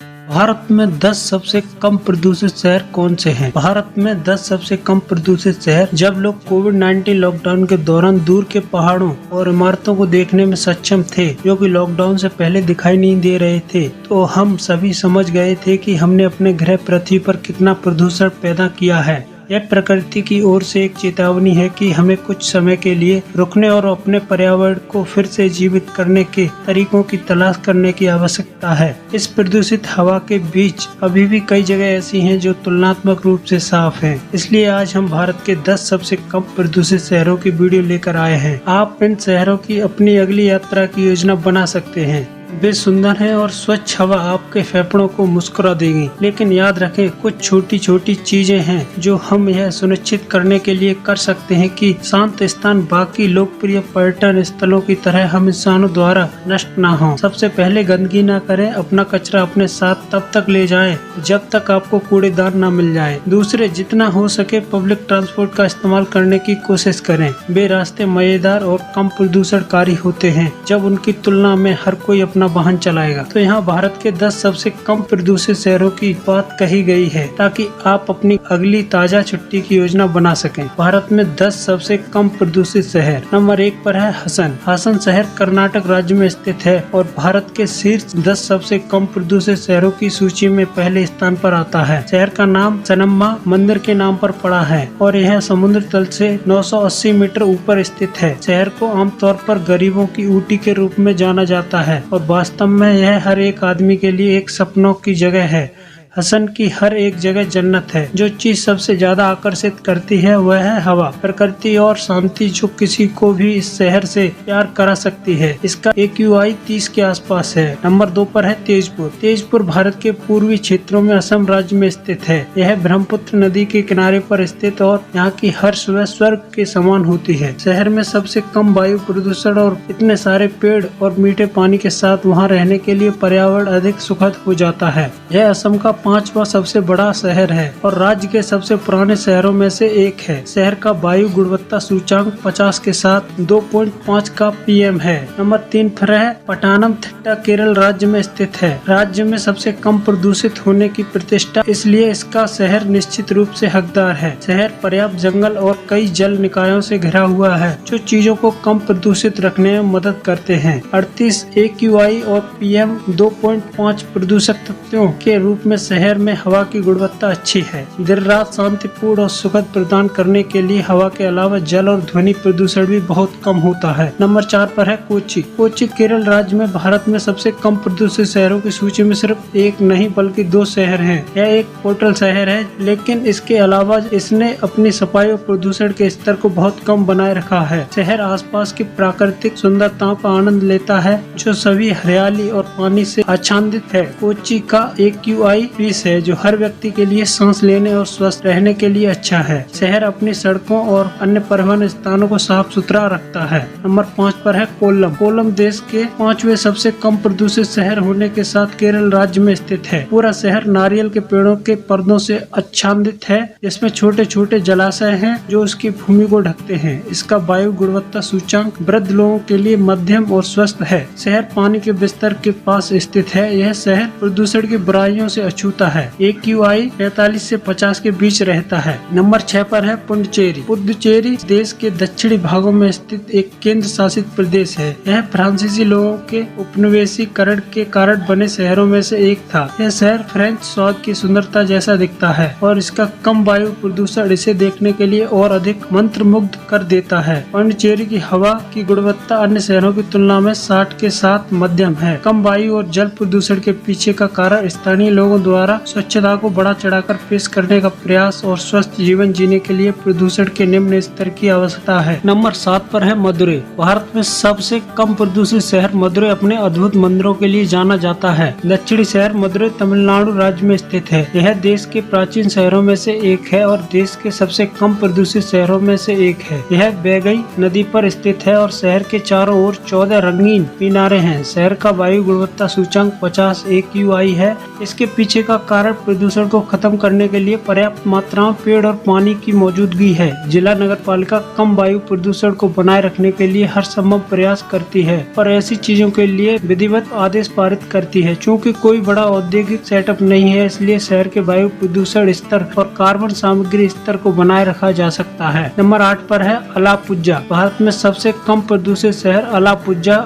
भारत में 10 सबसे कम प्रदूषित शहर कौन से हैं? भारत में 10 सबसे कम प्रदूषित शहर। जब लोग कोविड-19 लॉकडाउन के दौरान दूर के पहाड़ों और इमारतों को देखने में सक्षम थे, जो कि लॉकडाउन से पहले दिखाई नहीं दे रहे थे, तो हम सभी समझ गए थे कि हमने अपने ग्रह पृथ्वी पर कितना प्रदूषण पैदा किया है। यह प्रकृति की ओर से एक चेतावनी है कि हमें कुछ समय के लिए रुकने और अपने पर्यावरण को फिर से जीवित करने के तरीकों की तलाश करने की आवश्यकता है। इस प्रदूषित हवा के बीच अभी भी कई जगह ऐसी हैं जो तुलनात्मक रूप से साफ हैं। इसलिए आज हम भारत के 10 सबसे कम प्रदूषित शहरों की वीडियो लेकर आए हैं। आप इन शहरों की अपनी अगली यात्रा की योजना बना सकते हैं। वे सुंदर हैं और स्वच्छ हवा आपके फेफड़ों को मुस्कुरा देगी। लेकिन याद रखें, कुछ छोटी छोटी चीजें हैं जो हम यह सुनिश्चित करने के लिए कर सकते हैं कि शांत स्थान बाकी लोकप्रिय पर्यटन स्थलों की तरह हम इंसानों द्वारा नष्ट ना हो। सबसे पहले गंदगी ना करें। अपना कचरा अपने साथ तब तक ले जाएं जब तक आपको कूड़ेदान ना मिल जाए। दूसरे, जितना हो सके पब्लिक ट्रांसपोर्ट का इस्तेमाल करने की कोशिश करें। वे रास्ते मजेदार और कम प्रदूषणकारी होते हैं जब उनकी तुलना में हर कोई अपना वाहन चलाएगा। तो यहाँ भारत के 10 सबसे कम प्रदूषित शहरों की बात कही गई है ताकि आप अपनी अगली ताजा छुट्टी की योजना बना सकें। भारत में 10 सबसे कम प्रदूषित शहर। नंबर 1 पर है हसन। हसन शहर कर्नाटक राज्य में स्थित है और भारत के शीर्ष 10 सबसे कम प्रदूषित शहरों की सूची में पहले स्थान पर आता है। शहर का नाम चन्नम्मा मंदिर के नाम पर पड़ा है और यह समुद्र तल से 980 मीटर ऊपर स्थित है। शहर को आमतौर पर गरीबों की ऊटी के रूप में जाना जाता है और वास्तव में यह हर एक आदमी के लिए एक सपनों की जगह है। हसन की हर एक जगह जन्नत है। जो चीज सबसे ज्यादा आकर्षित करती है वह है हवा, प्रकृति और शांति जो किसी को भी इस शहर से प्यार करा सकती है। इसका AQI 30 के आसपास है। नंबर 2 पर है तेजपुर। तेजपुर भारत के पूर्वी क्षेत्रों में असम राज्य में स्थित है। यह ब्रह्मपुत्र नदी के किनारे पर स्थित और यहाँ की हर सुबह स्वर्ग के समान होती है। शहर में सबसे कम वायु प्रदूषण और इतने सारे पेड़ और मीठे पानी के साथ वहाँ रहने के लिए पर्यावरण अधिक सुखद हो जाता है। यह असम का 5वां सबसे बड़ा शहर है और राज्य के सबसे पुराने शहरों में से एक है। शहर का वायु गुणवत्ता सूचांक 50 के साथ 2.5 का PM है। नंबर 3 पर है पठानमथिट्टा, केरल राज्य में स्थित है। राज्य में सबसे कम प्रदूषित होने की प्रतिष्ठा, इसलिए इसका शहर निश्चित रूप से हकदार है। शहर पर्याप्त जंगल और कई जल निकायों से घिरा हुआ है जो चीजों को कम प्रदूषित रखने में मदद करते हैं। 38 AQI और PM 2.5 प्रदूषक तत्वों के रूप में शहर में हवा की गुणवत्ता अच्छी है। देर रात शांतिपूर्ण और सुखद प्रदान करने के लिए हवा के अलावा जल और ध्वनि प्रदूषण भी बहुत कम होता है। नंबर 4 पर है कोच्चि। कोच्चि केरल राज्य में भारत में सबसे कम प्रदूषित शहरों की सूची में सिर्फ एक नहीं बल्कि 2 शहर हैं। यह एक पोर्टल शहर है, लेकिन इसके अलावा इसने अपनी सफाई और प्रदूषण के स्तर को बहुत कम बनाए रखा है। शहर आसपास की प्राकृतिक सुंदरताओं का आनंद लेता है जो सभी हरियाली और पानी से आच्छादित है। कोच्चि का AQI 20 है जो हर व्यक्ति के लिए सांस लेने और स्वस्थ रहने के लिए अच्छा है। शहर अपनी सड़कों और अन्य परिवहन स्थानों को साफ सुथरा रखता है। नंबर 5 पर है कोल्लम। कोल्लम देश के 5वें सबसे कम प्रदूषित शहर होने के साथ केरल राज्य में स्थित है। पूरा शहर नारियल के पेड़ों के पर्दों से आच्छादित है, जिसमें छोटे छोटे जलाशय हैं जो उसकी भूमि को ढकते हैं। इसका वायु गुणवत्ता सूचांक वृद्ध लोगों के लिए मध्यम और स्वस्थ है। शहर पानी के बिस्तर के पास स्थित है। यह शहर प्रदूषण की बुराइयों से अछूता है। AQI 45 से 50 के बीच रहता है। नंबर 6 पर है पुडुचेरी। पुडुचेरी देश के दक्षिणी भागों में स्थित एक केंद्र शासित प्रदेश है। यह फ्रांसीसी लोगों के उपनिवेशीकरण के कारण बने शहरों में से एक था। यह शहर फ्रेंच स्वाद की सुंदरता जैसा दिखता है और इसका कम वायु प्रदूषण इसे देखने के लिए और अधिक मंत्रमुग्ध कर देता है। पुडुचेरी की हवा की गुणवत्ता अन्य शहरों की तुलना में 60 के साथ मध्यम है। कम वायु और जल प्रदूषण के पीछे का कारण स्थानीय लोगों द्वारा स्वच्छता को बढ़ा चढ़ाकर पेश करने का प्रयास और स्वस्थ जीवन जीने के लिए प्रदूषण के निम्न स्तर की आवश्यकता है। नंबर 7 पर है मदुरै। भारत में सबसे कम प्रदूषित शहर मदुरै अपने अद्भुत मंदिरों के लिए जाना जाता है। दक्षिणी शहर मदुरै तमिलनाडु राज्य में स्थित है। यह देश के प्राचीन शहरों में से एक है और देश के सबसे कम प्रदूषित शहरों में से एक है। यह बैगई नदी पर स्थित है और शहर के चारों ओर 14 रंगीन मीनारे हैं। शहर का वायु गुणवत्ता सूचांक 50 AQI है। इसके पीछे का कारण प्रदूषण को खत्म करने के लिए पर्याप्त मात्रा में पेड़ और पानी की मौजूदगी है। जिला नगर पालिका कम वायु प्रदूषण को बनाए रखने के लिए हर संभव प्रयास करती है और ऐसी चीजों के लिए विधिवत आदेश पारित करती है। चूँकि कोई बड़ा औद्योगिक सेटअप नहीं है, इसलिए शहर के वायु प्रदूषण स्तर और कार्बन सामग्री स्तर को बनाए रखा जा सकता है। नंबर 8 पर है अलापुझा। भारत में सबसे कम प्रदूषित शहर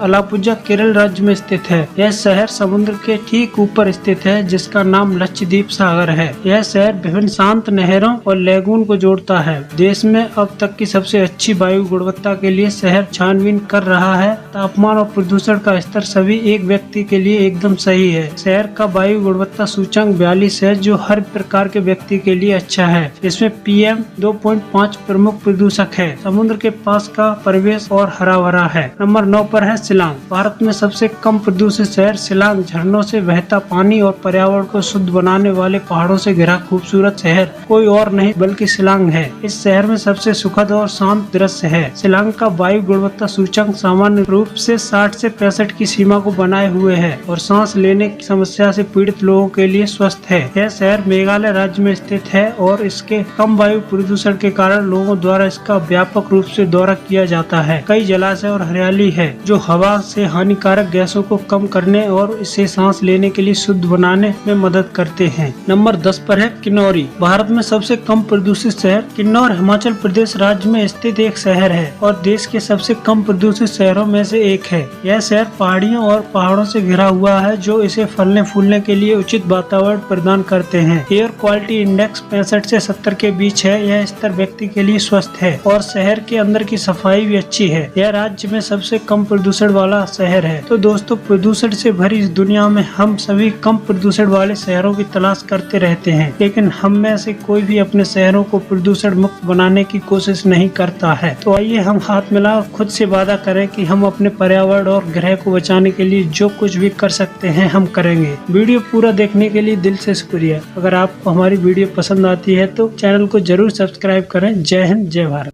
अलापुझा केरल राज्य में स्थित है। यह शहर समुद्र के ठीक ऊपर स्थित है, जिसका नाम लक्षद्वीप सागर है। यह शहर विभिन्न शांत नहरों और लेगून को जोड़ता है। देश में अब तक की सबसे अच्छी वायु गुणवत्ता के लिए शहर छानबीन कर रहा है। तापमान और प्रदूषण का स्तर सभी एक व्यक्ति के लिए एकदम सही है। शहर का वायु गुणवत्ता सूचकांक 42 है, जो हर प्रकार के व्यक्ति के लिए अच्छा है। इसमें PM 2.5 प्रमुख प्रदूषक है। समुद्र के पास का परिवेश और हरा भरा है। नंबर 9 पर है शिलांग। भारत में सबसे कम प्रदूषित शहर शिलांग झरनों से बहता पानी और पर्यावरण को शुद्ध बनाने वाले पहाड़ों से घिरा खूबसूरत शहर कोई और नहीं बल्कि शिलांग है। इस शहर में सबसे सुखद और शांत दृश्य है। शिलांग का वायु गुणवत्ता सूचकांक सामान्य रूप से 60 से 65 की सीमा को बनाए हुए है और सांस लेने की समस्या से पीड़ित लोगों के लिए स्वस्थ है। यह शहर मेघालय राज्य में स्थित है और इसके कम वायु प्रदूषण के कारण लोगों द्वारा इसका व्यापक रूप से दौरा किया जाता है। कई जलाशय और हरियाली है जो हवा से हानिकारक गैसों को कम करने और इसे सांस लेने के लिए शुद्ध बनाने में मदद करते हैं। नंबर 10 पर है किन्नौरी। भारत में सबसे कम प्रदूषित शहर किन्नौर हिमाचल प्रदेश राज्य में स्थित एक शहर है और देश के सबसे कम प्रदूषित शहरों में से एक है। यह शहर पहाड़ियों और पहाड़ों से घिरा हुआ है, जो इसे फलने फूलने के लिए उचित वातावरण प्रदान करते हैं। एयर क्वालिटी इंडेक्स 65 से 70 के बीच है। यह स्तर व्यक्ति के लिए स्वस्थ है और शहर के अंदर की सफाई भी अच्छी है। यह राज्य में सबसे कम प्रदूषण वाला शहर है। तो दोस्तों, प्रदूषण से भरी इस दुनिया में हम सभी कम प्रदूषण वाले शहरों की तलाश करते रहते हैं, लेकिन हम में से कोई भी अपने शहरों को प्रदूषण मुक्त बनाने की कोशिश नहीं करता है। तो आइए हम हाथ मिला और खुद से वादा करें कि हम अपने पर्यावरण और ग्रह को बचाने के लिए जो कुछ भी कर सकते हैं हम करेंगे। वीडियो पूरा देखने के लिए दिल से शुक्रिया। अगर आपको हमारी वीडियो पसंद आती है तो चैनल को जरूर सब्सक्राइब करें। जय हिंद, जय भारत।